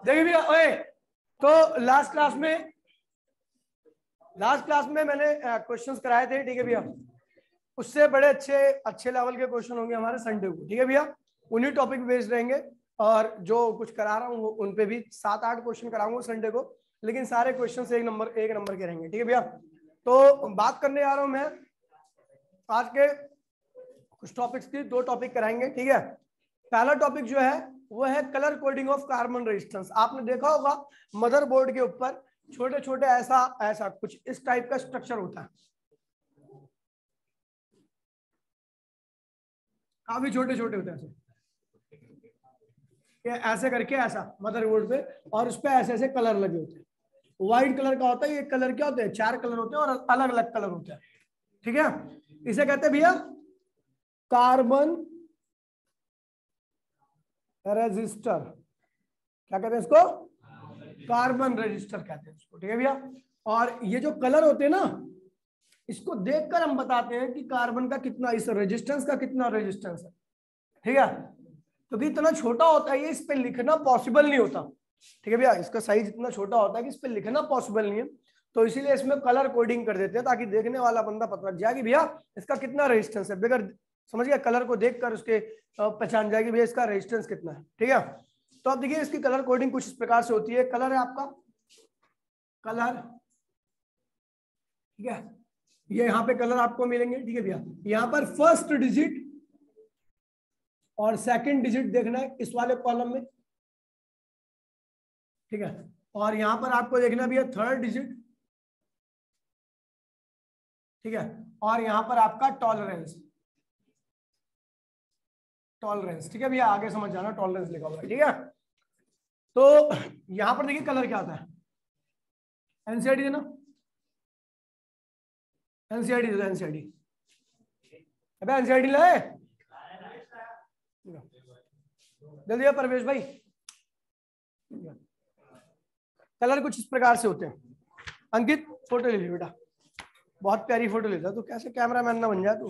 देखिए भैया, ओए तो लास्ट क्लास में मैंने क्वेश्चंस कराए थे, ठीक है भैया। उससे बड़े अच्छे लेवल के क्वेश्चन होंगे हमारे संडे को, ठीक है भैया। उन्हीं टॉपिक बेस्ड रहेंगे, और जो कुछ करा रहा हूँ उन पे भी 7-8 क्वेश्चन कराऊंगा संडे को, लेकिन सारे क्वेश्चन एक नंबर के रहेंगे, ठीक है भैया। तो बात करने आ रहा हूँ मैं आज के कुछ टॉपिक्स की। 2 टॉपिक कराएंगे, ठीक है। पहला टॉपिक जो है वो है colour coding of carbon resistance. आपने देखा होगा मदरबोर्ड के ऊपर छोटे छोटे ऐसा कुछ इस टाइप का स्ट्रक्चर होता है, काफी छोटे छोटे होते हैं ऐसे करके, ऐसा मदरबोर्ड पे, और उस पे ऐसे ऐसे कलर लगे होते हैं। व्हाइट कलर का होता है, ये कलर क्या होते हैं, 4 कलर होते हैं और अलग अलग कलर होते हैं, ठीक है। इसे कहते हैं भैया कार्बन रजिस्टर। क्या कहते हैं इसको? कार्बन रजिस्टर कहते हैं इसको, ठीक है भैया। और ये जो कलर होते हैं ना, इसको देखकर हम बताते हैं कि कार्बन का कितना, इस रेजिस्टेंस का कितना रेजिस्टेंस है, ठीक है। क्योंकि इतना छोटा होता है ये, इस पे लिखना पॉसिबल नहीं होता, ठीक है भैया। इसका साइज इतना छोटा होता है कि इस पे लिखना पॉसिबल नहीं है, तो इसीलिए इसमें कलर कोडिंग कर देते हैं, ताकि देखने वाला बंदा पता लग जाए कि भैया इसका कितना रेजिस्टेंस है। बगैर समझ गया, कलर को देखकर उसके पहचान जाएगी भैया इसका रेजिस्टेंस कितना है, ठीक है। तो अब देखिए इसकी कलर कोडिंग कुछ इस प्रकार से होती है। कलर है आपका कलर, ठीक है। ये यहाँ पे कलर आपको मिलेंगे, ठीक है भैया। यहाँ पर फर्स्ट डिजिट और सेकंड डिजिट देखना है इस वाले कॉलम में, ठीक है। और यहां पर आपको देखना भी है थर्ड डिजिट, ठीक है। और यहां पर आपका टॉलरेंस, ठीक है भैया। आगे समझ जाना, टॉलरेंस लिखा हुआ है, ठीक है। तो यहां पर देखिए कलर क्या आता है, एनसीईआरटी देना, एनसीईआरटी दे, एनसीईआरटी। अबे एनसीईआरटी लाए दे दिया परवेश भाई। कलर कुछ इस प्रकार से होते हैं। अंकित फोटो ले ली बेटा, बहुत प्यारी फोटो लेता तू, कैसे कैमरामैन ना बन जाए तू।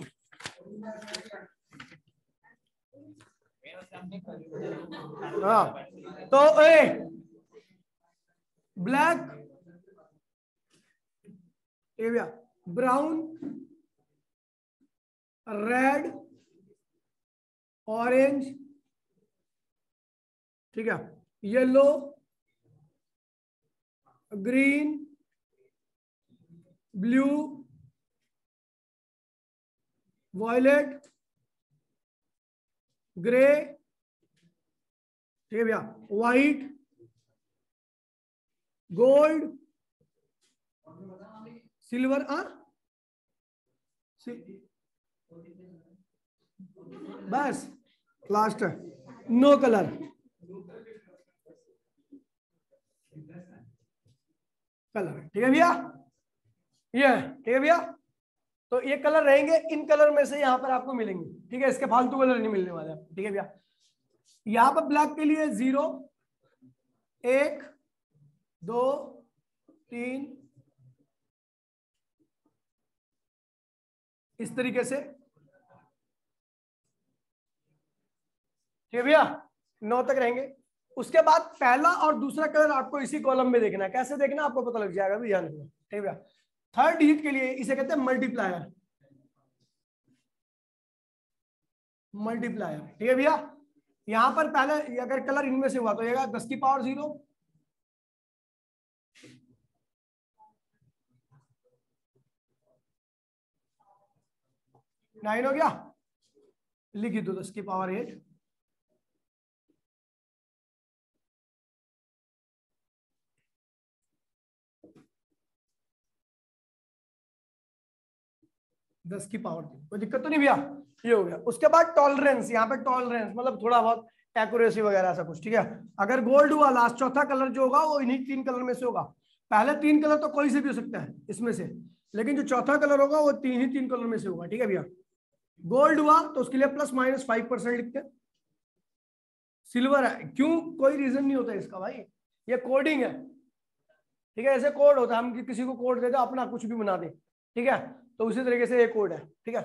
हाँ तो ब्लैक, ब्राउन, रेड, ऑरेंज, ठीक है, yellow, green, blue, violet, grey, ठीक है भैया, व्हाइट, गोल्ड, सिल्वर, बस लास्ट है नो कलर, ठीक है भैया। ये ठीक है भैया। तो ये कलर रहेंगे, इन कलर में से यहां पर आपको मिलेंगे, ठीक है। इसके फालतू कलर नहीं मिलने वाले, ठीक है भैया। यहां पर ब्लैक के लिए 0, 1, 2, 3, इस तरीके से, ठीक है भैया। 9 तक रहेंगे। उसके बाद पहला और दूसरा कलर आपको इसी कॉलम में देखना है। कैसे देखना आपको पता लग जाएगा, भी ध्यान रखना, ठीक है भैया। थर्ड डिजिट के लिए इसे कहते हैं मल्टीप्लायर, ठीक है भैया। यहां पर पहले अगर कलर इनमें से हुआ तो ये 10 की पावर 0, नाइन हो गया, लिखी दो 10 की पावर 8, दस की पावर 3, कोई दिक्कत तो नहीं भैया। ये हो गया। उसके बाद टॉलरेंस, यहाँ पे टॉलरेंस मतलब थोड़ा बहुत एक्यूरेसी वगैरह ऐसा कुछ, ठीक है। अगर गोल्ड हुआ लास्ट, चौथा कलर जो होगा वो इन्हीं 3 कलर में से होगा। पहले 3 कलर तो कोई से भी हो सकता है इसमें से, लेकिन जो चौथा कलर होगा वो 3 कलर में से होगा, ठीक है भैया। गोल्ड हुआ तो उसके लिए ±5% लिखते हैं। सिल्वर है, क्यों, कोई रीजन नहीं होता इसका भाई, ये कोडिंग है, ठीक है। ऐसे कोड होता है, हम किसी को कोड दे दो अपना कुछ भी बना दे, ठीक है। तो उसी तरीके से ये कोड है, ठीक है।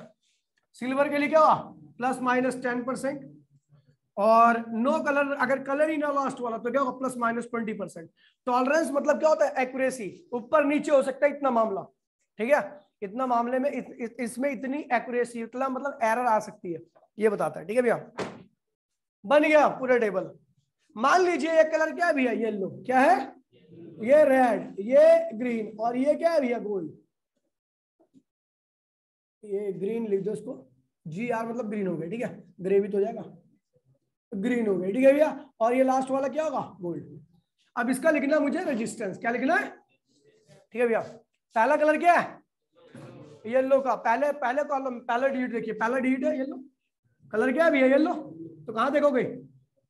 सिल्वर के लिए क्या हुआ, ±10%, और नो कलर, अगर कलर ही ना लास्ट वाला तो क्या होगा, प्लस माइनस 20%। टॉलरेंस मतलब क्या होता है, एक्यूरेसी, ऊपर नीचे हो सकता है इतना मामला, ठीक है, इतना मामले में इसमें इतनी एक्यूरेसी, इतना मतलब एरर आ सकती है, ये बताता है, ठीक है भैया। बन गया पूरा टेबल। मान लीजिए ये कलर क्या है भैया, येलो, क्या है, ये रेड, ये ग्रीन, और ये क्या है भैया, गोल्ड। ये ग्रीन लिख दो इसको, GR मतलब ग्रीन हो गया, ठीक है, ग्रे भी तो हो जाएगा, ग्रीन हो गया, ठीक है भैया। और ये लास्ट वाला क्या होगा, गोल्ड। अब इसका लिखना मुझे रेजिस्टेंस, क्या लिखना है, ठीक है भैया। पहला कलर क्या है, येलो का, पहले कॉलम, पहला डिजिट देखिए, पहला डिजिट है येलो, कलर क्या है भैया, येलो, तो कहां देखोगे,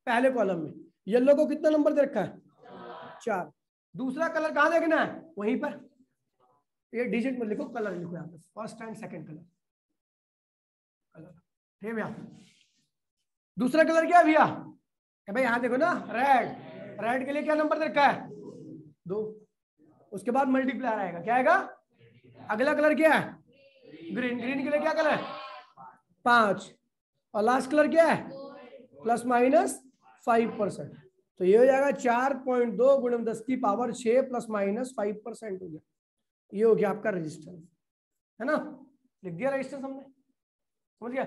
पहले कॉलम में। येलो को कितना नंबर दे रखा है, 4। दूसरा कलर कहां देखना है, वहीं पर, ये डिजिट में लिखो, कलर लिखो यहाँ पे, first and second colour, colour, ठीक है भैया। दूसरा कलर क्या है भैया, भाई यहाँ देखो ना, रेड, रेड के लिए क्या नंबर दे रखा है, 2। उसके बाद मल्टीप्लायर आएगा, क्या आएगा, अगला कलर क्या है, ग्रीन, ग्रीन के लिए क्या कलर है, 5। और लास्ट कलर क्या है, प्लस माइनस 5%। तो ये हो जाएगा 4.2 गुणन 10 की पावर 6 प्लस माइनस 5% हो गया, ये हो गया आपका रेजिस्टेंस, है ना, लिख दिया रेजिस्टेंस हमने, समझ गया।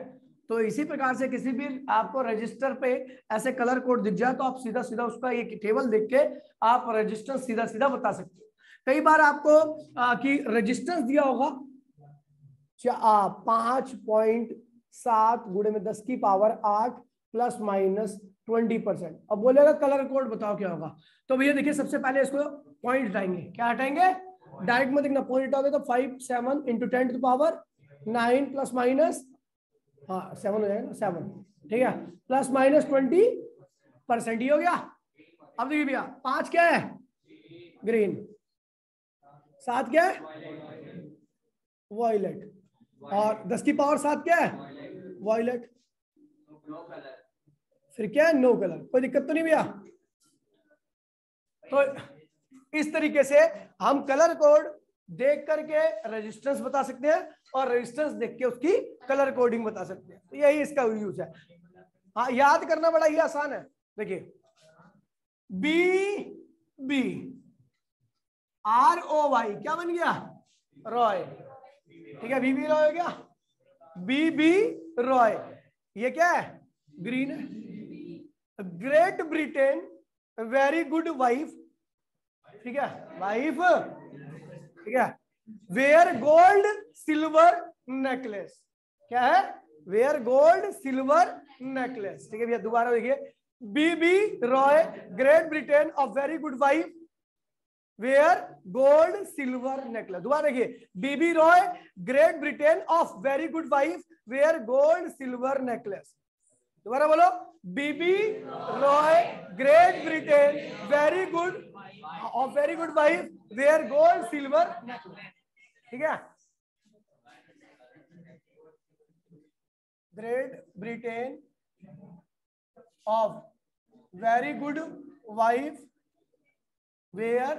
तो इसी प्रकार से किसी भी आपको रजिस्टर पे ऐसे कलर कोड दिख जाए तो आप सीधा सीधा उसका एक टेबल देख के आप रेजिस्टेंस सीधा सीधा बता सकते हो। कई बार आपको कि रेजिस्टेंस दिया होगा 5.7 गुणे में 10 की पावर 8 प्लस माइनस 20%। अब बोलेगा कलर कोड बताओ क्या होगा, तो भैया देखिए सबसे पहले इसको पॉइंट हटाएंगे, क्या हटाएंगे, डायरेक्ट में देखना, पॉइंट हटाओगे तो 5 7 into 10 to the power 9 plus minus, हाँ 7 हो जाएगा ना, 7, ठीक है, प्लस माइनस 20% ही हो गया। अब देखिए भैया 5 क्या है, ग्रीन, 7 क्या है, वॉयलेट, और 10 की पावर 7 क्या है, वॉयलेट, फिर क्या है, नो कलर। कोई दिक्कत तो नहीं भैया। तो इस तरीके से हम कलर कोड देख करके रेजिस्टेंस बता सकते हैं और रेजिस्टेंस देख के उसकी कलर कोडिंग बता सकते हैं, तो यही इसका यूज है। हाँ याद करना बड़ा ही आसान है, देखिए BB ROY क्या बन गया, रॉय, ठीक है, BB रॉय हो गया, BB रॉय, ये क्या है, ग्रीन है। Great Britain very good wife, ठीक है, वाइफ, ठीक है, वेयर गोल्ड सिल्वर नेकलेस, क्या है, वेयर गोल्ड सिल्वर नेकलेस, ठीक है भैया। दोबारा देखिए, BB Roy Great Britain of very good wife wear gold silver necklace. दोबारा देखिए, BB Roy Great Britain of very good wife wear gold silver necklace. दोबारा बोलो, BB Roy Great Britain very good of very good wife wear gold silver necklace, ठीक है। Great Britain of very good wife wear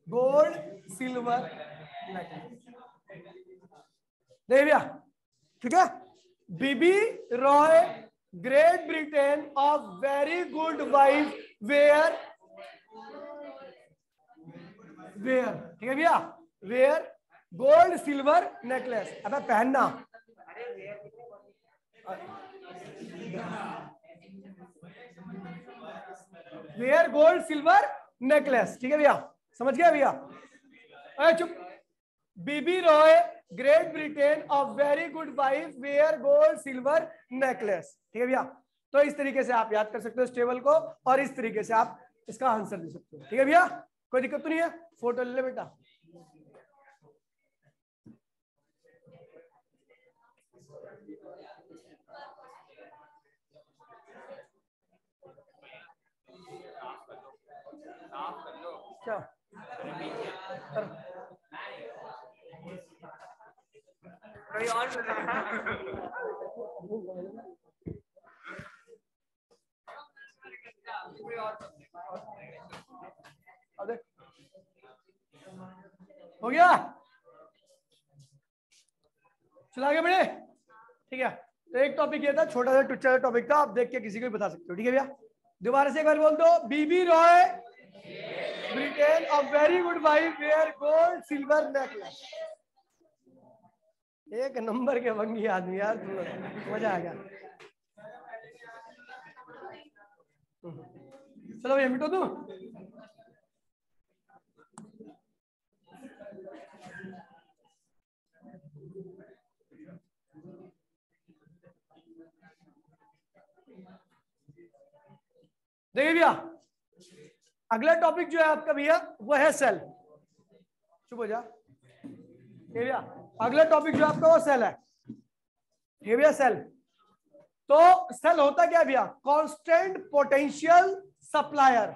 gold silver necklace, देख भैया, ठीक है। BB Roy Great Britain of very good wife where where, ठीक है भैया, where gold silver necklace. अब पहनना, वेयर गोल्ड सिल्वर नेकलेस, ठीक है भैया, समझ गया भैया। अरे चुप, BB Roy Great Britain of very good wife wear gold silver necklace, ठीक है भैया। तो इस तरीके से आप याद कर सकते हो इस टेबल को और इस तरीके से आप इसका आंसर दे सकते हो, ठीक है भैया, कोई दिक्कत तो नहीं है। फोटो ले ले बेटा, क्या हो गया, चला गया बेटे, ठीक है। तो एक टॉपिक ये था, छोटा सा टुच्चा सा टॉपिक था, आप देख के किसी को भी बता सकते हो। ठीक है भैया, दोबारा से एक बार बोल दो। बीबी Roy Britain a very good wife wear gold silver necklace. एक नंबर के भंगी आदमी यार, मजा आ गया। चलो भैया मिटो तू। देखिए भैया, अगला टॉपिक जो है आपका भैया वो है सेल। चुप हो जा भैया। अगला टॉपिक जो आपका वो सेल है। ये भैया सेल, तो सेल होता क्या भैया? Constant potential supplier.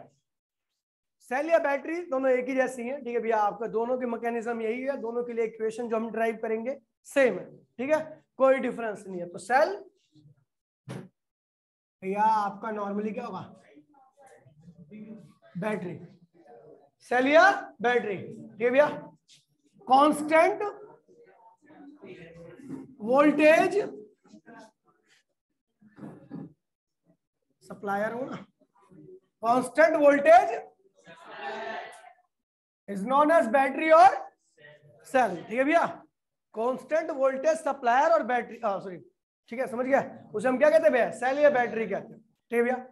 सेल या बैटरी दोनों एक ही जैसी हैं। ठीक है भैया, आपका दोनों की मैकेनिज्म यही है, दोनों के लिए इक्वेशन जो हम ड्राइव करेंगे सेम है। ठीक है, कोई डिफरेंस नहीं है। तो सेल भैया आपका नॉर्मली क्या होगा? बैटरी। सेल या बैटरी। ठीक है भैया, कांस्टेंट वोल्टेज सप्लायर हो ना, constant voltage is known as battery और सेल। ठीक है भैया, कांस्टेंट वोल्टेज सप्लायर और बैटरी, सॉरी ठीक है समझ गया, उसे हम क्या कहते हैं भैया? सेल या बैटरी कहते हैं। ठीक है भैया,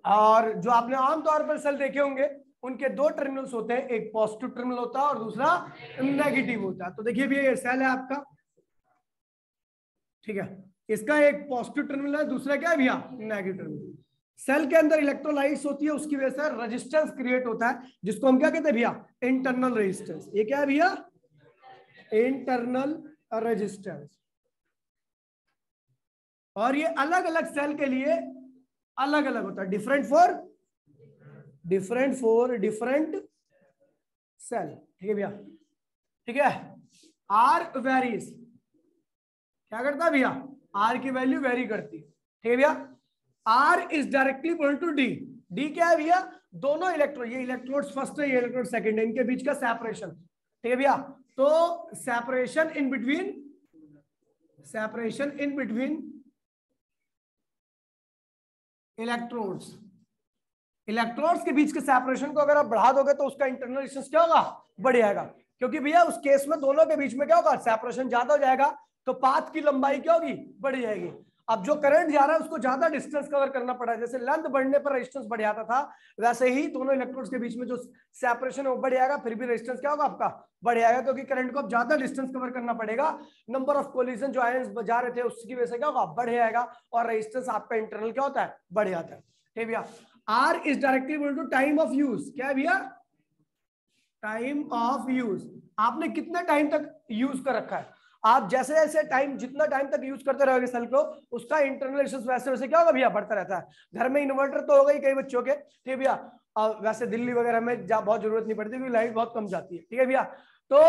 और जो आपने आमतौर पर सेल देखे होंगे उनके दो टर्मिनल्स होते हैं, एक पॉजिटिव टर्मिनल होता है और दूसरा नेगेटिव होता है। तो देखिए भैया, ये सेल है आपका। ठीक है, इसका एक पॉजिटिव टर्मिनल है, दूसरा क्या है भैया? Negative terminal. सेल के अंदर इलेक्ट्रोलाइट्स होती है, उसकी वजह से रेजिस्टेंस क्रिएट होता है, जिसको हम क्या कहते हैं भैया? Internal resistance. ये क्या है भैया? Internal resistance. और ये अलग अलग सेल के लिए अलग अलग होता है, डिफरेंट फॉर डिफरेंट सेल। ठीक है भैया, ठीक है। आर वेरीज, क्या करता है भैया? आर की वैल्यू वेरी करती है। ठीक है भैया, R is directly equal to D. D क्या है भैया? दोनों इलेक्ट्रोड, ये इलेक्ट्रोड फर्स्ट है, ये इलेक्ट्रोड सेकंड है, इनके बीच का सेपरेशन। ठीक है भैया, तो सेपरेशन इन बिटवीन इलेक्ट्रोड्स के बीच के सेपरेशन को अगर आप बढ़ा दोगे तो उसका इंटरनल रेजिस्टेंस क्या होगा? बढ़ जाएगा, क्योंकि भैया उस केस में दोनों के बीच में क्या होगा? सेपरेशन ज्यादा हो जाएगा, तो पाथ की लंबाई क्या होगी? बढ़ जाएगी। अब जो करंट जा रहा है उसको ज्यादा डिस्टेंस कवर करना पड़ा है, जैसे लेंथ बढ़ने पर रेजिस्टेंस बढ़ जाता था, वैसे ही दोनों इलेक्ट्रोड्स के बीच में जो सेपरेशन है वो बढ़ जाएगा, फिर भी रेजिस्टेंस क्या होगा आपका? बढ़ जाएगा, क्योंकि करंट को अब ज्यादा डिस्टेंस कवर करना पड़ेगा। नंबर ऑफ कोलिजन जो आयंस जा रहे थे उसकी वजह से क्या होगा? बढ़ जाएगा, और रेजिस्टेंस आपका इंटरनल क्या होता है? बढ़ जाता है। ठीक भैया, R is directly equal to time of use. क्या है भैया? Time of use. आपने कितने टाइम तक यूज कर रखा है? आप जैसे जैसे टाइम, जितना टाइम तक यूज करते रहोगे सेल को, उसका इंटरनल रेजिस्टेंस वैसे वैसे क्या होगा भैया? बढ़ता रहता है। घर में इन्वर्टर तो होगा ही कई बच्चों के। ठीक है भैया, वैसे दिल्ली वगैरह में बहुत जरूरत नहीं पड़ती क्योंकि लाइट बहुत कम जाती है। ठीक है भैया, तो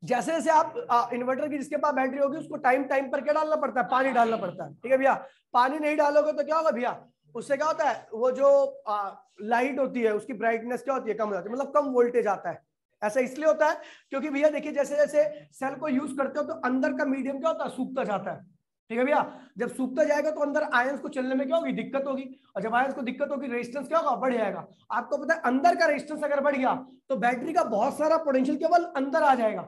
जैसे जैसे आप इन्वर्टर की जिसके पास बैटरी होगी उसको टाइम टाइम पर क्या डालना पड़ता है? पानी डालना पड़ता है। ठीक है भैया, पानी नहीं डालोगे तो क्या होगा भैया? उससे क्या होता है? वो जो लाइट होती है उसकी ब्राइटनेस क्या होती है? कम हो जाती है, मतलब कम वोल्टेज आता है। ऐसा इसलिए होता है क्योंकि भैया देखिए, जैसे जैसे सेल को यूज करते हो तो अंदर का मीडियम क्या होता है? सूखता जाता है। ठीक है भैया, जब सूखता जाएगा तो अंदर आयंस को चलने में क्या होगी? दिक्कत होगी, और जब आयंस को दिक्कत होगी रेजिस्टेंस क्या होगा? बढ़ जाएगा। आपको पता है अंदर का रेजिस्टेंस अगर बढ़ गया तो बैटरी का बहुत सारा पोटेंशियल केवल अंदर आ जाएगा,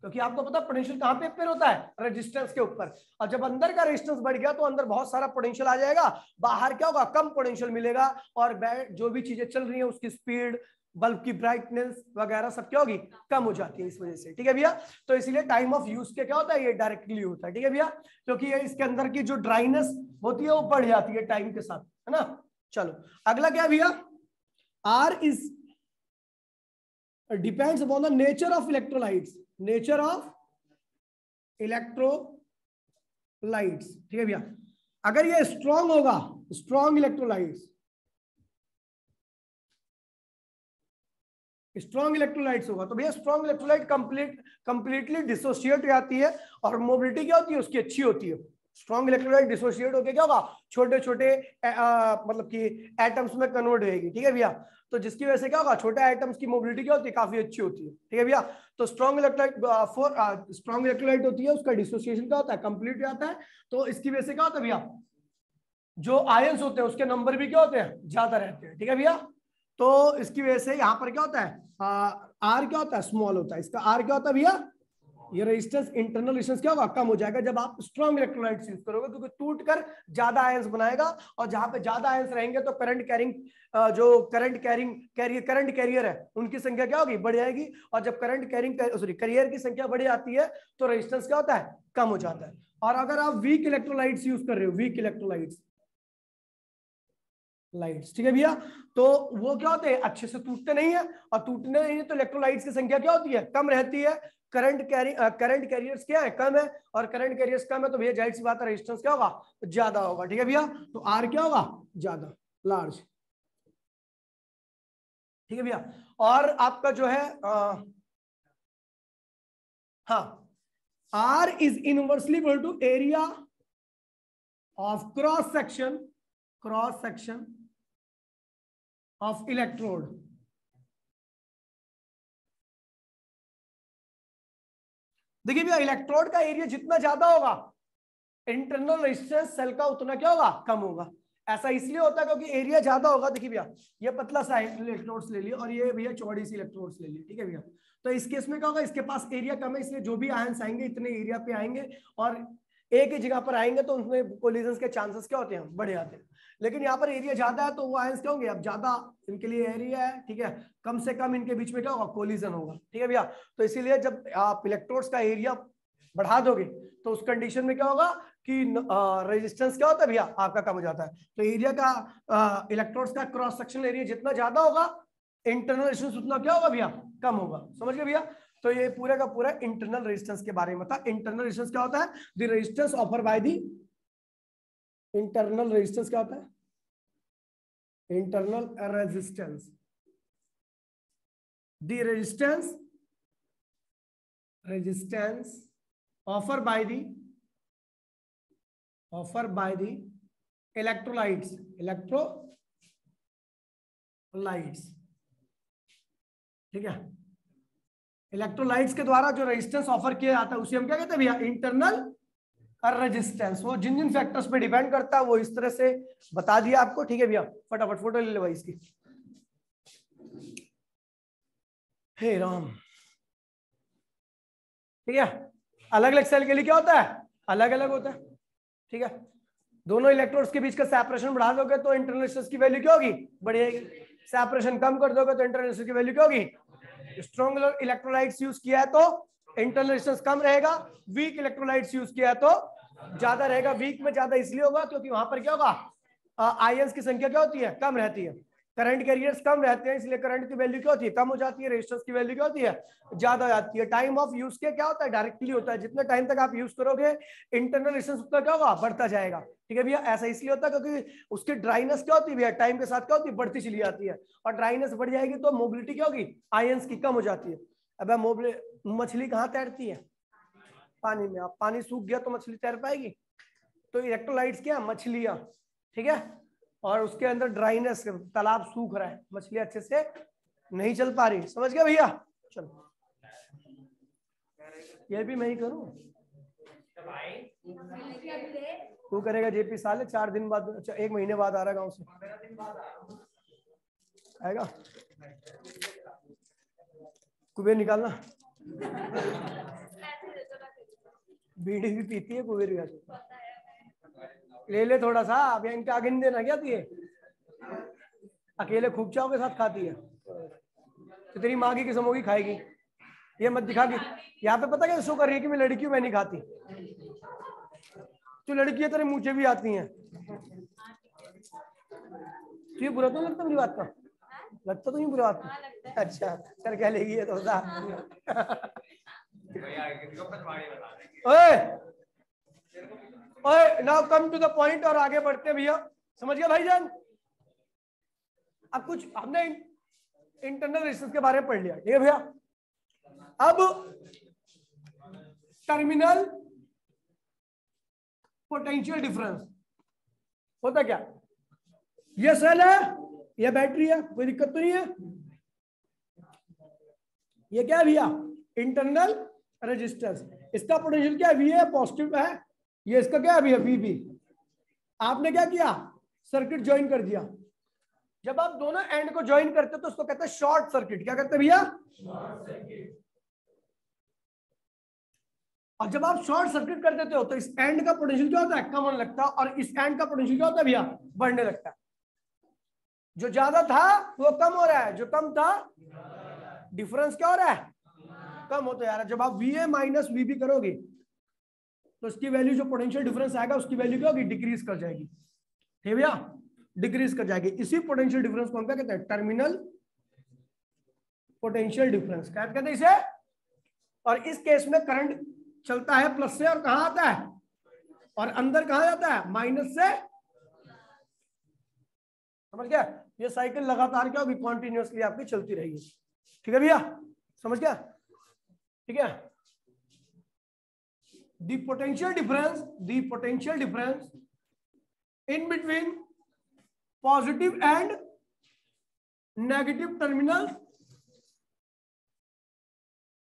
क्योंकि आपको पता पोटेंशियल कहां पे पेयर होता है? रेजिस्टेंस के ऊपर। और जब अंदर का रेजिस्टेंस बढ़ गया तो अंदर बहुत सारा पोटेंशियल आ जाएगा, बाहर क्या होगा? कम पोटेंशियल मिलेगा, और जो भी चीजें चल रही है उसकी स्पीड, बल्ब की ब्राइटनेस वगैरह सब क्या होगी? कम हो जाती है इस वजह से। ठीक है भैया, तो इसलिए टाइम ऑफ यूज के क्या होता है? ये डायरेक्टली होता है। ठीक है भैया, क्योंकि ये इसके अंदर की जो ड्राइनेस होती है वो बढ़ जाती है टाइम के साथ, है ना। चलो अगला क्या भैया? R is depends upon the nature of electrolytes. Nature of electrolytes. ठीक है भैया, अगर ये स्ट्रॉन्ग होगा, स्ट्रॉन्ग इलेक्ट्रोलाइट्स, स्ट्रॉन्ग इलेक्ट्रोलाइट्स होगा तो भैया स्ट्रॉन्ग इलेक्ट्रोलाइट कंप्लीटली डिसोसिएट हो जाती है, और मोबिलिटी क्या होती है उसकी? अच्छी होती है। स्ट्रॉन्ग इलेक्ट्रोलाइट डिसोशिएट होकर क्या होगा, छोटे छोटे मतलब कि एटम्स में कन्वर्ट होगी। ठीक है भैया, तो जिसकी वजह से क्या होगा, छोटे एटम्स की मोबिलिटी क्या होती है, काफी अच्छी होती है। ठीक है भैया, तो स्ट्रॉन्ग इलेक्ट्रोलाइट स्ट्रॉन्ग इलेक्ट्रोलाइट होती है, उसका डिसोसिएशन क्या होता है, कंप्लीट हो जाता है। तो इसकी वजह से क्या होता है भैया, जो आयंस होते हैं उसके नंबर भी क्या होते हैं, ज्यादा रहते हैं। ठीक है भैया, तो इसकी वजह से यहाँ पर क्या होता है, आर क्या होता है, स्मॉल होता है। इसका आर क्या होता है भैया, ये रेजिस्टेंस, इंटरनल रेजिस्टेंस क्या होगा, कम हो जाएगा जब आप स्ट्रॉन्ग इलेक्ट्रोलाइट्स यूज करोगे, क्योंकि टूटकर ज्यादा आयंस बनाएगा, और जहां पे ज्यादा आयंस रहेंगे तो करंट कैरिंग जो करंट कैरियर है उनकी संख्या क्या होगी, बढ़ जाएगी। और जब करंट कैरिंग सॉरी कैरियर की संख्या बढ़ जाती है तो रेजिस्टेंस क्या होता है, कम हो जाता है। और अगर आप वीक इलेक्ट्रोलाइट्स यूज कर रहे हो, वीक इलेक्ट्रोलाइट्स लाइट्स, ठीक है भैया, तो वो क्या होते हैं, अच्छे से टूटते नहीं है, और टूटने नहीं है तो इलेक्ट्रोलाइट्स की संख्या क्या होती है, कम रहती है। करंट कैरियर्स क्या है, कम है, और करंट कैरियर्स कम है तो भैया जाहिर सी बात है रेजिस्टेंस क्या होगा, ज्यादा होगा। ठीक है भैया, तो आर क्या होगा, ज्यादा, लार्ज। ठीक है भैया, और आपका जो है हाँ, R is inversely equal to area of cross section of electrode. देखिए भैया, इलेक्ट्रोड का एरिया जितना ज्यादा होगा, इंटरनल रेजिस्टेंस सेल का उतना क्या होगा, कम होगा। ऐसा इसलिए होता है क्योंकि एरिया ज्यादा होगा। देखिए भैया, ये पतला सा इलेक्ट्रोड्स ले लिए और ये भैया चौड़ी सी इलेक्ट्रोड्स ले लिए। ठीक है भैया, तो इस केस में क्या होगा, इसके पास एरिया कम है, इसलिए जो भी आयंस आएंगे इतने एरिया पे आएंगे, और एक ही जगह पर आएंगे तो उसमें कोलिजन्स के चांसेस क्या होते हैं, बढ़ जाते हैं। लेकिन यहाँ पर एरिया ज्यादा है तो वो आयंस क्या होंगे, अब ज्यादा इनके लिए एरिया है, ठीक है, कम से कम इनके बीच में क्या होगा, कोलिजन होगा। ठीक है भैया, तो इसीलिए जब आप इलेक्ट्रोड्स का एरिया बढ़ा दोगे तो उस कंडीशन में क्या होगा कि रेजिस्टेंस क्या होता है भैया, आपका कम हो जाता है। तो एरिया का इलेक्ट्रोड्स का क्रॉस सेक्शन एरिया जितना ज्यादा होगा, इंटरनल रेजिस्टेंस उतना क्या होगा भैया, कम होगा। समझ गए भैया, तो ये पूरा का पूरा इंटरनल रेजिस्टेंस के बारे में था। इंटरनल रेजिस्टेंस क्या होता है, the resistance offer by the internal resistance क्या होता है, internal resistance, the resistance offered by the electrolytes ठीक है, इलेक्ट्रोलाइट्स के द्वारा जो रेजिस्टेंस ऑफर किया जाता है उसे हम क्या कहते हैं भैया, इंटरनल रेजिस्टेंस। वो जिन जिन फैक्टर्स पे डिपेंड करता है वो इस तरह से बता दिया आपको। ठीक है भैया, फटाफट फोटो ले ले भाई इसकी। हे राम, ठीक है, अलग अलग सेल के लिए क्या होता है, अलग अलग होता है। ठीक है, दोनों इलेक्ट्रोड्स के बीच का सेपरेशन बढ़ा दोगे तो इंटरनल रेजिस्टेंस की वैल्यू क्या होगी, बढ़ेगी। सेपरेशन कम कर दोगे तो इंटरनल रेजिस्टेंस की वैल्यू क्या होगी। स्ट्रॉन्ग इलेक्ट्रोलाइट्स यूज किया है तो इंटरनल रेजिस्टेंस कम रहेगा, वीक इलेक्ट्रोलाइट्स यूज किया है तो ज्यादा रहेगा। वीक में ज्यादा इसलिए होगा क्योंकि वहां पर क्या होगा, आयंस की संख्या क्या होती है, कम रहती है, करंट कैरियर्स कम रहते हैं, इसलिए करंट की वैल्यू क्या होती है, कम हो जाती है, रेजिस्टेंस की वैल्यू क्या होती है, ज्यादा हो जाती है। टाइम ऑफ यूज के क्या होता है, डायरेक्टली होता है, जितने टाइम तक आप यूज करोगे इंटरनल रेजिस्टेंस उतना क्या होगा, बढ़ता जाएगा। ठीक है भैया, ऐसा इसलिए होता है क्योंकि उसकी ड्राइनेस क्या होती है भैया, टाइम के साथ क्या होती है, बढ़ती चली जाती है, और ड्राइनेस बढ़ जाएगी तो मोबिलिटी क्या होगी, आयंस की कम हो जाती है। अब मछली कहाँ तैरती है, पानी में। आप पानी सूख गया तो मछली तैर पाएगी, तो इलेक्ट्रोलाइट्स क्या, मछलियां, ठीक है, और उसके अंदर ड्राइनेस, तालाब सूख रहा है, मछली अच्छे से नहीं चल पा रही। समझ गया भैया, चलो ये भी मैं ही करूं, तू करेगा जेपी, साले 4 दिन बाद, अच्छा 1 महीने बाद आ रहा गांव से, आएगा कुबेर निकालना, बीड़ी भी पीती है कुबेर भी, ले ले थोड़ा सा, अब इनके आगे नहीं देना क्या तुझे, अकेले खूब चाव के साथ खाती है तो तेरी माँ की किस्म होगी खाएगी। ये मत दिखा कि यहाँ पे पता क्या शो कर रही है कि मैं लड़की हूँ, मैं नहीं खाती, तो लड़की है तेरे मुझे भी आती हैं। तुझे बुरा तो लगता मेरी बात का, लगता तो नहीं बुरा बात का, अच्छा चल क्या लेगी है तो ओए now come to the point, और आगे बढ़ते भैया, समझ गया भाईजान। अब कुछ हमने इंटरनल रेजिस्टेंस के बारे में पढ़ लिया, ठीक है भैया। अब टर्मिनल पोटेंशियल डिफरेंस होता क्या, ये सेल है, ये बैटरी है, कोई दिक्कत तो नहीं है। ये क्या है भैया, इंटरनल रेजिस्टेंस, इसका पोटेंशियल क्या है, वी है, पॉजिटिव है, ये इसका क्या है भैया, वीबी। आपने क्या किया, सर्किट ज्वाइन कर दिया। जब आप दोनों एंड को ज्वाइन करते हो तो उसको कहते हैं शॉर्ट सर्किट। क्या कहते हैं भैया, शॉर्ट सर्किट। और जब आप शॉर्ट सर्किट कर देते हो तो इस एंड का पोटेंशियल क्या होता है, कम होने लगता है, और इस एंड का पोटेंशियल क्या होता है भैया, बढ़ने लगता है। जो ज्यादा था वो कम हो रहा है, जो कम था डिफरेंस क्या हो रहा है, कम होता जा रहा है। जब आप वी ए माइनस वीबी करोगे तो उसकी वैल्यू, जो पोटेंशियल डिफरेंस आएगा उसकी वैल्यू क्या होगी, डिक्रीज कर जाएगी। ठीक है भैया, डिक्रीज कर जाएगी। इसी पोटेंशियल डिफरेंस को हम क्या कहते हैं, टर्मिनल पोटेंशियल डिफरेंस क्या कहते हैं इसे। और इस केस में करंट चलता है प्लस से और कहां आता है, और अंदर कहां जाता है, माइनस से। समझ गया, ये साइकिल लगातार क्या होगी, कॉन्टिन्यूअसली आपकी चलती रहेगी। ठीक है भैया, समझ गया, ठीक है। the potential difference in between positive and negative terminals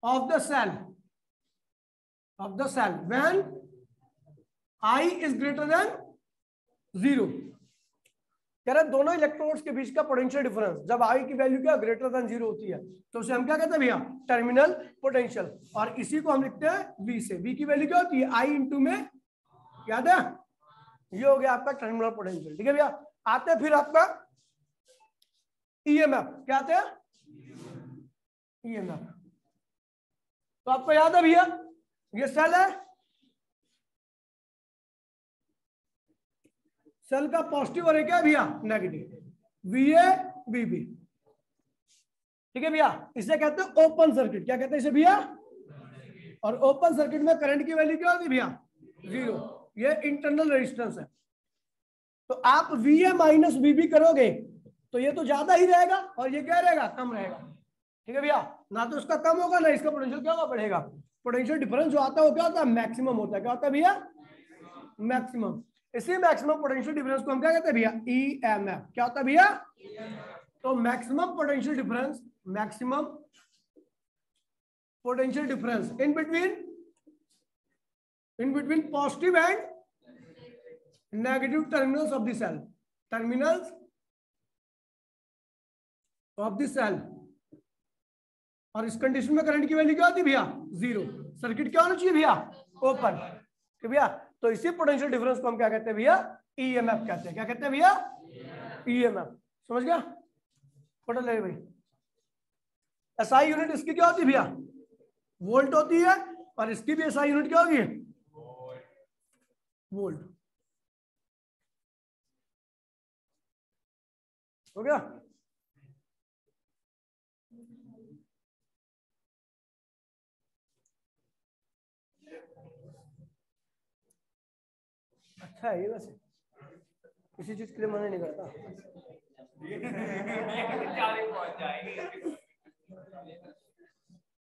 of the cell when I is greater than 0। कह रहे दोनों इलेक्ट्रोड्स के बीच का पोटेंशियल डिफरेंस जब I की वैल्यू क्या ग्रेटर देन 0 होती है तो उसे हम क्या कहते हैं भैया, टर्मिनल पोटेंशियल। और इसी को हम लिखते हैं V से। V की वैल्यू क्या होती है, I इंटू में, याद है, ये हो गया आपका टर्मिनल पोटेंशियल। ठीक है भैया, आते हैं फिर आपका EMF। क्या आते हैं, EMF। तो आपको याद है भैया, ये सेल है, सेल का पॉजिटिव और क्या भैया, नेगेटिव, VA VB। ठीक है भैया, इसे कहते हैं ओपन सर्किट। क्या कहते हैं इसे भैया, और ओपन सर्किट में करंट की वैल्यू क्या होगी भैया, 0। ये इंटरनल रेजिस्टेंस है। तो आप VA माइनस VB करोगे तो ये तो ज्यादा ही रहेगा और ये क्या रहेगा, कम रहेगा। ठीक है भैया, ना तो उसका कम होगा ना इसका पोटेंशियल क्या होगा, बढ़ेगा। पोटेंशियल डिफरेंस जो आता है वो क्या होता है, मैक्सिमम होता है। क्या होता है भैया, मैक्सिमम। इसी मैक्सिमम पोटेंशियल डिफरेंस को हम क्या कहते हैं भैया, EMF। क्या होता है भैया, तो maximum potential difference in between positive and negative terminals of the cell, terminals of the cell. और इस कंडीशन में करंट की वैल्यू क्या होती है भैया, 0। सर्किट क्या होना चाहिए भैया, ओपन। ठीक भैया, तो इसी पोटेंशियल डिफरेंस को हम क्या कहते हैं भैया, EMF कहते हैं। क्या कहते हैं भैया, EMF। समझ गया, पढ़ ले भाई। SI यूनिट इसकी क्या होती है भैया, वोल्ट होती है, और इसकी भी SI यूनिट क्या होगी, वोल्ट। हो गया, अच्छा है ये, वैसे किसी चीज के लिए मना नहीं करता।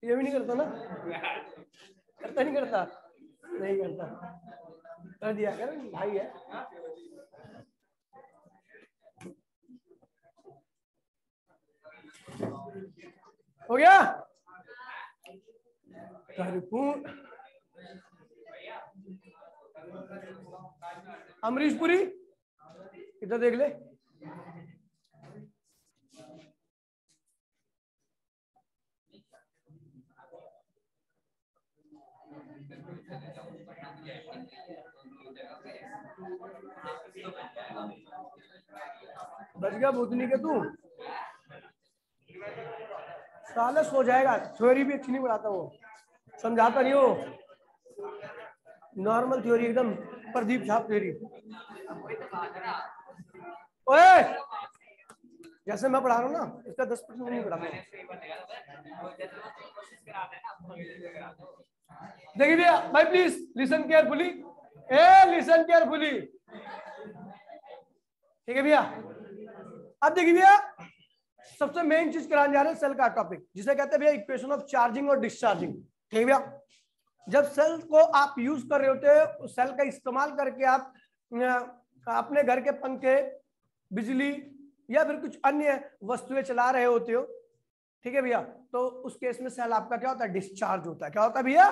ये भी नहीं करता ना, करता नहीं करता, नहीं करता, कर दिया कर, भाई है। हो गया, अमरीशपुरी इधर देख ले। बच गया भूतनी के तू, साले सो जाएगा। थ्योरी भी अच्छी नहीं पढ़ाता वो, समझाता नहीं वो, नॉर्मल थ्योरी एकदम प्रदीप छाप थ्योरी। ओए, जैसे मैं पढ़ा रहा हूँ ना, इसका 10% नहीं पढ़ा। देखिए भैया, भाई please listen carefully, listen carefully. ठीक है भैया, अब देखिए भैया, सबसे मेन चीज कराने जा रहे हैं सेल का टॉपिक, जिसे कहते हैं भैया इक्वेशन ऑफ चार्जिंग और डिस्चार्जिंग। ठीक है भैया, जब सेल को आप यूज कर रहे होते हो, सेल का इस्तेमाल करके आप अपने घर के पंखे, बिजली या फिर कुछ अन्य वस्तुएं चला रहे होते हो, ठीक है भैया, तो उस केस में सेल आपका क्या होता है, डिस्चार्ज होता है। क्या होता है भैया?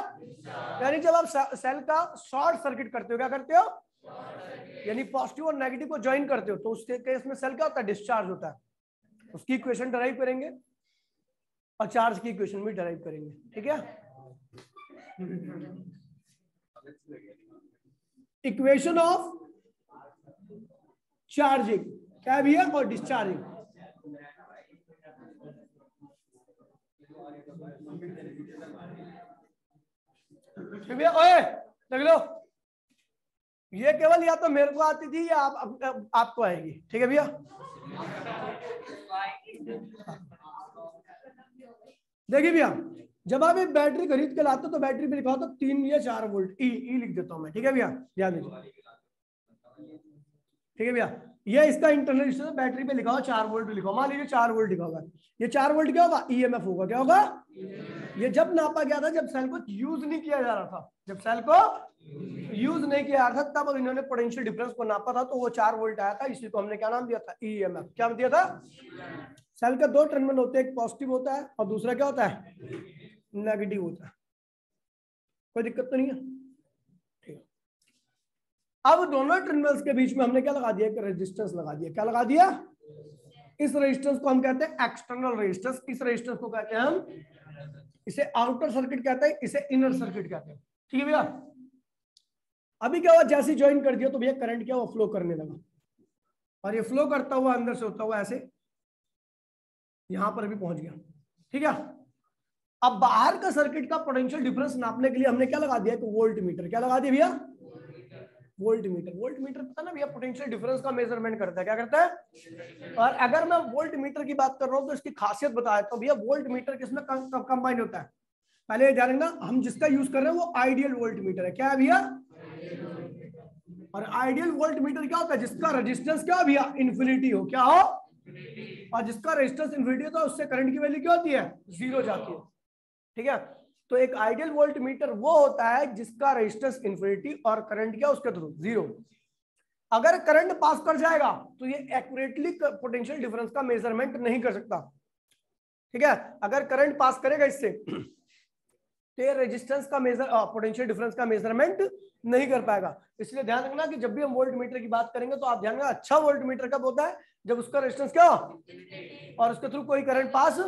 यानी जब आप सेल का शॉर्ट सर्किट करते हो, क्या करते हो, यानी पॉजिटिव और नेगेटिव को ज्वाइन करते हो, तो उस केस में सेल क्या होता है, डिस्चार्ज होता है। उसकी इक्वेशन डराइव करेंगे और चार्ज की इक्वेशन भी डराइव करेंगे, ठीक है। इक्वेशन ऑफ चार्जिंग क्या भैया, और डिस्चार्जिंग। भैया ओए देख लो, ये केवल या तो मेरे को आती थी या आपको आएगी, ठीक है भैया। देखिए भैया, जब आप एक बैटरी खरीद के लाते हो तो बैटरी पे लिखा होता 3 या 4 वोल्ट, ई लिख देता हूं मैं, ठीक है भैया, ध्यान दीजिए, ठीक है भैया। ये इसका इंटरनल रेजिस्टेंस बैटरी पे लिखा हो 4 वोल्ट लिखा हो, मान लीजिए 4 वोल्ट लिखा होगा, ये 4 वोल्ट क्या होगा, ईएमएफ होगा। क्या होगा? ये जब नापा गया था जब सेल को यूज नहीं किया जा रहा था, जब सेल को यूज नहीं किया जा रहा था तब इन्होंने पोटेंशियल डिफरेंस को नापा था, तो वो 4 वोल्ट आया था, इसी को हमने क्या नाम दिया था, ईएमएफ। क्या दिया था? सेल का 2 टर्मिनल होते हैं, एक पॉजिटिव होता है और दूसरा क्या होता है, नेगेटिव होता है। कोई दिक्कत तो नहीं है, ठीक है। अब दोनों टर्मिनल्स के बीच में हमने क्या लगा दिया, एक रेजिस्टेंस लगा दिया। क्या लगा दिया? इस रेजिस्टेंस को हम कहते हैं एक्सटर्नल रेजिस्टेंस, इस रेजिस्टेंस को कहते हैं हम, इसे आउटर सर्किट कहते हैं, इसे इनर सर्किट कहते हैं, ठीक है भैया। अभी क्या हुआ, जैसे ज्वाइन कर दिया तो भैया करंट क्या हुआ, फ्लो करने लगा, और ये फ्लो करता हुआ अंदर से होता हुआ ऐसे यहां पर भी पहुंच गया, ठीक है। अब बाहर का सर्किट का पोटेंशियल डिफरेंस नापने के लिए हमने क्या लगा दिया, एक वोल्ट मीटर। क्या लगा दिया भैया? Volt meter. वोल्ट मीटर पता ना भैया पोटेंशियल डिफरेंस का मेजरमेंट करता है। क्या करता है? और अगर मैं वोल्ट मीटर की बात कर रहा हूं तो इसकी खासियत बताया तो भैया वोल्ट मीटर किसमें कंबाइन होता है, पहले ध्यान रखना, हम जिसका यूज कर रहे हैं वो आइडियल वोल्ट मीटर है। क्या है भैया? और आइडियल वोल्ट मीटर क्या होता है, जिसका रेजिस्टेंस क्या भैया, इन्फिनिटी हो। क्या हो? और जिसका रेजिस्टेंस इन्फिनिटी होता है उससे करंट की वैल्यू क्या होती है, 0 जाती है, ठीक है। तो एक आइडियल वोल्ट मीटर वो होता है जिसका रेजिस्टेंस इन्फिनिटी और करंट क्या उसके थ्रू 0। अगर करंट पास कर जाएगा तो ये एक्यूरेटली पोटेंशियल डिफरेंस का मेजरमेंट नहीं कर सकता, ठीक है। अगर करंट पास करेगा इससे तो ये रेजिस्टेंस का पोटेंशियल डिफरेंस का मेजरमेंट नहीं कर पाएगा। इसलिए ध्यान रखना कि जब भी हम वोल्ट मीटर की बात करेंगे तो आप ध्यान रखना, अच्छा वोल्ट मीटर कब होता है, जब उसका रेजिस्टेंस क्या और उसके थ्रू कोई करंट पास।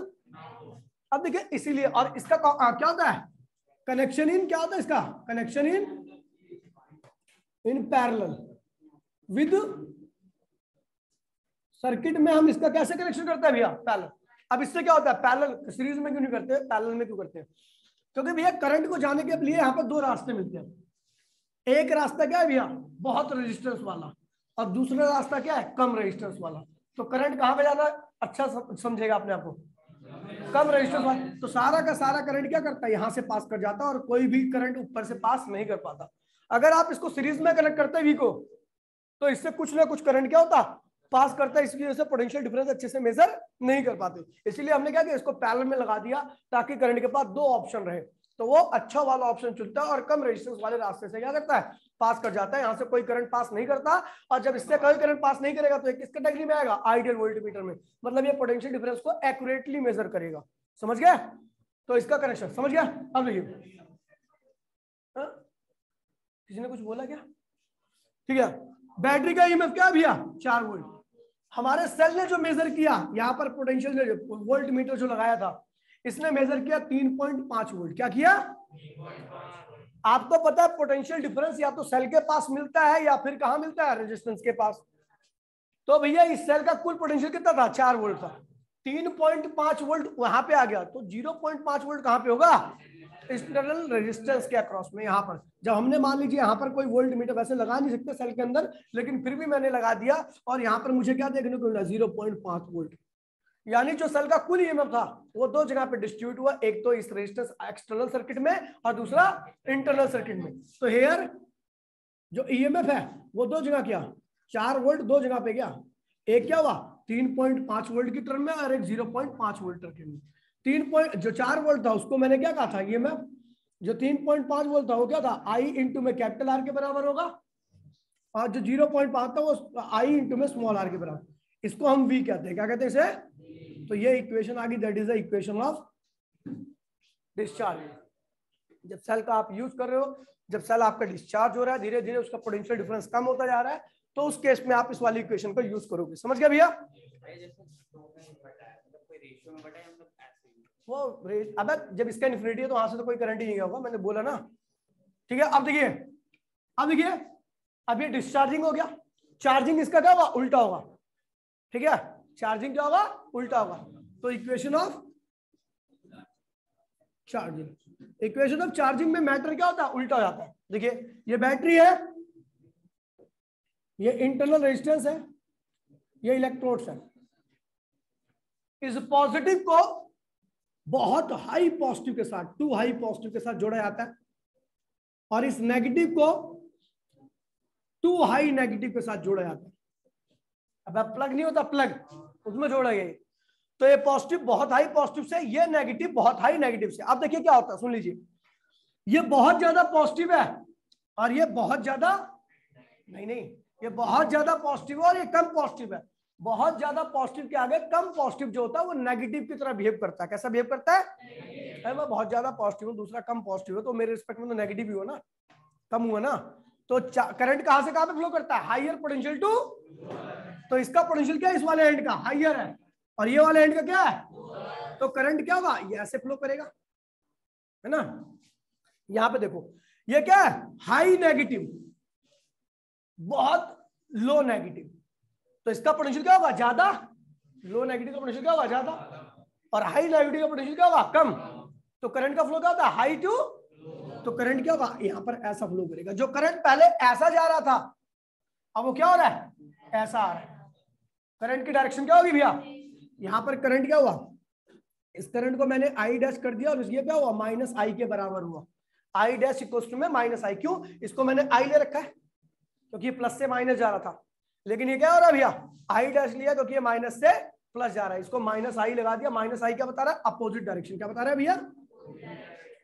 अब देखिए इसीलिए, और इसका क्या होता है, कनेक्शन इन, क्या होता है इसका, connection in parallel with circuit में हम इसका कैसे कनेक्शन करते हैं भैया, पैरेलल। अब इससे क्या होता है, पैरेलल सीरीज में क्यों नहीं करते, पैरेलल में क्यों करते हैं, क्योंकि भैया करंट को जाने के लिए यहाँ पर 2 रास्ते मिलते हैं। एक रास्ता क्या है भैया, बहुत रेजिस्टेंस वाला, और दूसरा रास्ता क्या है, कम रेजिस्टेंस वाला। तो करंट कहाँ पे जाना है, अच्छा समझेगा अपने आप को, कम रेजिस्टेंस वाला। तो सारा का सारा करंट क्या करता है, यहां से पास कर जाता है और कोई भी करंट ऊपर से पास नहीं कर पाता। अगर आप इसको सीरीज में कनेक्ट करते हैं वी को, तो इससे कुछ ना कुछ करंट क्या होता, पास करता है, इसकी वजह से पोटेंशियल डिफरेंस अच्छे से मेजर नहीं कर पाते। इसलिए हमने क्या किया, इसको पैरेलल में लगा दिया ताकि करंट के पास 2 ऑप्शन रहे, तो वो अच्छा वाला ऑप्शन चुनता है और कम रेजिस्टेंस वाले रास्ते से क्या करता है, पास कर जाता है। यहां से कोई करंट पास नहीं करता, और जब इससे कोई करंट पास नहीं करेगा तो ये किस कैटेगरी में आएगा, आइडियल वोल्टमीटर में। मतलब ये पोटेंशियल डिफरेंस को एक्यूरेटली मेजर करेगा। समझ गया? तो इसका कनेक्शन समझ गया। अब देखिए, किसी ने कुछ बोला क्या? ठीक है, बैटरी का ईएमएफ क्या भैया, 4 वोल्ट। हमारे सेल ने जो मेजर किया, यहाँ पर पोटेंशियल वोल्ट मीटर जो लगाया था, इसने मेजर किया 3.5 वोल्ट। क्या किया? आपको पता है पोटेंशियल डिफरेंस या तो सेल के पास मिलता है या फिर कहां मिलता है, रेजिस्टेंस के पास। तो भैया इस सेल का कुल पोटेंशियल कितना था, 4 वोल्ट था। 3.5 वोल्ट वहां पे आ गया, तो 0.5 वोल्ट कहां पे होगा, एक्सटर्नल रेजिस्टेंस के अक्रॉस में। यहाँ पर जब हमने मान लीजिए यहाँ पर कोई वोल्ट मीटर वैसे लगा नहीं सकते सेल के अंदर, लेकिन फिर भी मैंने लगा दिया, और यहाँ पर मुझे क्या देखने को मिला, 0.5 वोल्ट। यानी जो सेल का कुल ईएमएफ था वो 2 जगह पे डिस्ट्रीब्यूट हुआ, एक तो इस रेजिस्टेंस एक्सटर्नल सर्किट में और दूसरा इंटरनल सर्किट में। तो हेयर जो ईएमएफ है वो 2 जगह किया, 4 वोल्ट 2 जगह पे गया। एक क्या हुआ, 3.5 वोल्ट की टर्म में, और एक 0.5 वोल्ट टर्म में। 4 वोल्ट था उसको मैंने क्या कहा था, ईएमएफ जो 3.5 वोल्ट था वो क्या था, आई इंटू में कैपिटल आर के बराबर होगा, और जो 0.5 था वो आई इंटू में स्मॉल आर के बराबर। इसको हम वी कहते हैं, क्या कहते हैं इसे? तो ये इक्वेशन आ गई, that is the equation of discharge. जब सेल का आप यूज कर रहे हो, जब सेल आपका डिस्चार्ज हो रहा है, धीरे धीरे उसका पोटेंशियल डिफरेंस कम होता जा रहा है, तो उस केस में आप इस वाली इक्वेशन को यूज करोगे। समझ गया भैया? वो अब जब इसका इन्फिनिटी है तो वहां से तो कोई करंट ही नहीं होगा, मैंने बोला ना। ठीक है, अब देखिए, अब देखिए, अब ये डिस्चार्जिंग हो गया, चार्जिंग इसका क्या होगा, उल्टा होगा। ठीक है, चार्जिंग क्या होगा, उल्टा होगा। तो equation of charging, equation of charging में मैटर क्या होता है, उल्टा हो जाता है। देखिए, ये बैटरी है, ये इंटरनल रेजिस्टेंस है, ये इलेक्ट्रोड्स है। इस पॉजिटिव को बहुत हाई पॉजिटिव के साथ, टू हाई पॉजिटिव के साथ जोड़ा जाता है, और इस नेगेटिव को टू हाई नेगेटिव के साथ जोड़ा जाता है। अब प्लग नहीं होता, प्लग उसमें जोड़ा गया। तो ये पॉजिटिव बहुत हाई पॉजिटिव से, ये नेगेटिव बहुत हाई नेगेटिव से। अब देखिए क्या होता है, सुन लीजिए, ये बहुत ज्यादा पॉजिटिव है और ये बहुत ज्यादा नहीं, ये बहुत ज्यादा पॉजिटिव है और ये कम पॉजिटिव है। बहुत ज्यादा पॉजिटिव के आगे कम पॉजिटिव जो होता है वो नेगेटिव की तरह बिहेव करता है। कैसा बिहेव करता है? मैं बहुत ज्यादा पॉजिटिव हूँ, दूसरा कम पॉजिटिव है, तो मेरे रिस्पेक्ट में तो नेगेटिव ही हुआ ना, कम हुआ ना। तो करंट कहां से कहां पे फ्लो करता है, हायर पोटेंशियल टू, तो इसका पोटेंशियल क्या है, इस वाले एंड का हायर है, और ये वाले एंड का क्या है, तो करंट क्या होगा, ये ऐसे फ्लो करेगा, है ना। यहां पे देखो, ये क्या है, हाई नेगेटिव, बहुत लो नेगेटिव, तो इसका पोटेंशियल क्या होगा, ज्यादा। लो नेगेटिव का पोटेंशियल क्या होगा, ज्यादा, और हाई नेगेटिव का पोटेंशियल क्या होगा, कम। तो करंट का फ्लो क्या होता है, हाई टू, तो करंट क्या होगा, यहां पर ऐसा फ्लो करेगा। जो करंट पहले ऐसा जा रहा था, अब वो क्या हो रहा है, ऐसा आ रहा है। करंट की डायरेक्शन क्या होगी भैया, यहां पर करंट क्या हुआ, इस करंट को मैंने आई डैश कर दिया, और ये क्या हुआ, माइनस आई के बराबर हुआ। आई डैश इक्वल टू में माइनस आई, क्यों, इसको मैंने आई ले रखा है क्योंकि ये प्लस से माइनस जा रहा था, लेकिन ये क्या हो रहा है भैया, आई डैश लिया क्योंकि ये माइनस से प्लस जा रहा है, इसको माइनस आई लगा दिया। माइनस आई क्या बता रहा है, अपोजिट डायरेक्शन। क्या बता रहा है भैया,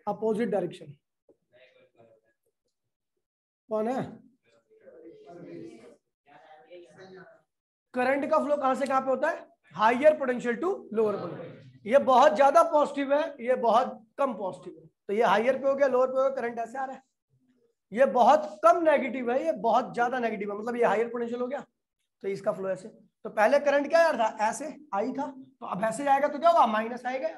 अपोजिट डायरेक्शन। कौन है, करंट का फ्लो कहां से कहां पे होता है, higher potential to lower potential. ये बहुत ज्यादा पॉजिटिव है, ये बहुत कम पॉजिटिव है, तो ये हायर पे हो गया, लोअर पे हो गया, करंट ऐसे आ रहा है। ये बहुत कम नेगेटिव है, ये बहुत ज्यादा नेगेटिव है, मतलब ये हायर पोटेंशियल हो गया, तो इसका फ्लो ऐसे। तो पहले करंट क्या था, ऐसे आई था, तो अब ऐसे जाएगा तो क्या होगा, माइनस आएगा।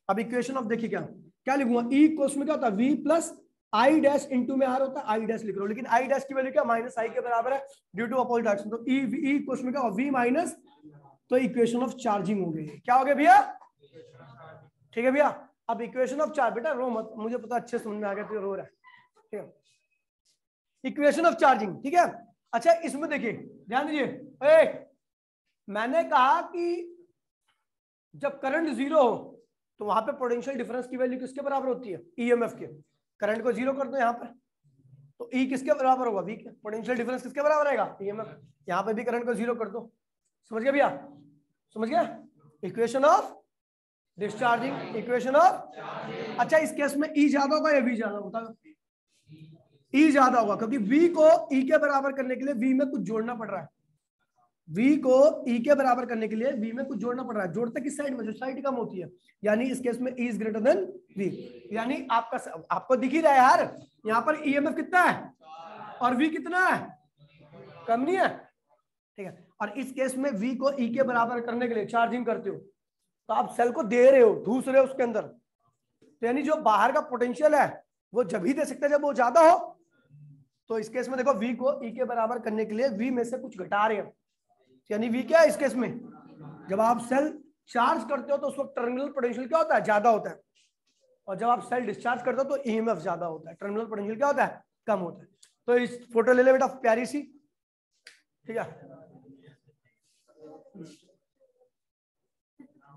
अब इक्वेशन ऑफ देखिए क्या क्या लिखूंगा, ई कोस में क्या होता है, V plus I dash into में आर होता है, आई डैश लिख रहा हूं, लेकिन आई डैश की वैल्यू क्या, माइनस आई के बराबर है ड्यू टू अपोजिट डायरेक्शन। तो ई कोस में क्या होगा, वी माइनस, तो इक्वेशन ऑफ चार्जिंग हो गई। क्या हो गया भैया, ठीक है भैया। अब इक्वेशन ऑफ चार्ज, बेटा रो मत, मुझे पता अच्छे समझ में आ गया, तो रो रहा है, ठीक है। इक्वेशन ऑफ चार्जिंग, ठीक है। अच्छा, इसमें देखिए, ध्यान दीजिए, मैंने कहा कि जब करंट जीरो हो तो वहां पे पोटेंशियल डिफरेंस की वैल्यू किसके बराबर होती है, ईएमएफ के। करंट को जीरो कर दो यहाँ पर, तो ई किसके बराबर होगा, वी के। पोटेंशियल डिफरेंस किसके बराबर आएगा, ईएमएफ। यहाँ पे भी करंट को जीरो कर दो। समझ गया भैया, समझ गया। Equation of discharging, equation of, अच्छा इस केस में ई ज्यादा होगा या वी ज्यादा होता, ई ज्यादा होगा, क्योंकि वी को ई के बराबर करने के लिए वी में कुछ जोड़ना पड़ रहा है। v को e के बराबर करने के लिए v में कुछ जोड़ना पड़ रहा है। जोड़ते किस साइड में, जो साइड कम होती है, यानी इस केस में e is greater than v। यानी आपको दिख ही रहा है यार, यहाँ पर ईएमएफ कितना है और v कितना है, कम नहीं है, ठीक है। और इस केस में v को e के बराबर करने के लिए चार्जिंग करते हो, तो आप सेल को दे रहे हो, ठूस रहे हो उसके अंदर, तो यानी जो बाहर का पोटेंशियल है वो जब ही दे सकते हैं जब वो ज्यादा हो। तो इस केस में देखो, v को e के बराबर करने के लिए v में से कुछ घटा रहे हैं, यानी V क्या है इस केस में, जब आप सेल चार्ज करते हो तो उस वक्त टर्मिनल पोटेंशियल क्या होता है, ज्यादा होता है, और जब आप सेल डिस्चार्ज करते हो तो ईएमएफ ज्यादा होता है, टर्मिनल पोटेंशियल क्या होता है, कम होता है। तो इस फोटो ले ले बेटा, प्यारी सी, ठीक है।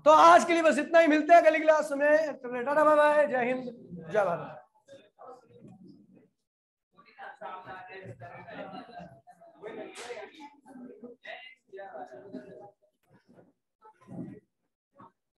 तो आज के लिए बस इतना ही, मिलते हैं अगली क्लास में, टाटा बाय बाय, जय हिंद जय भारत।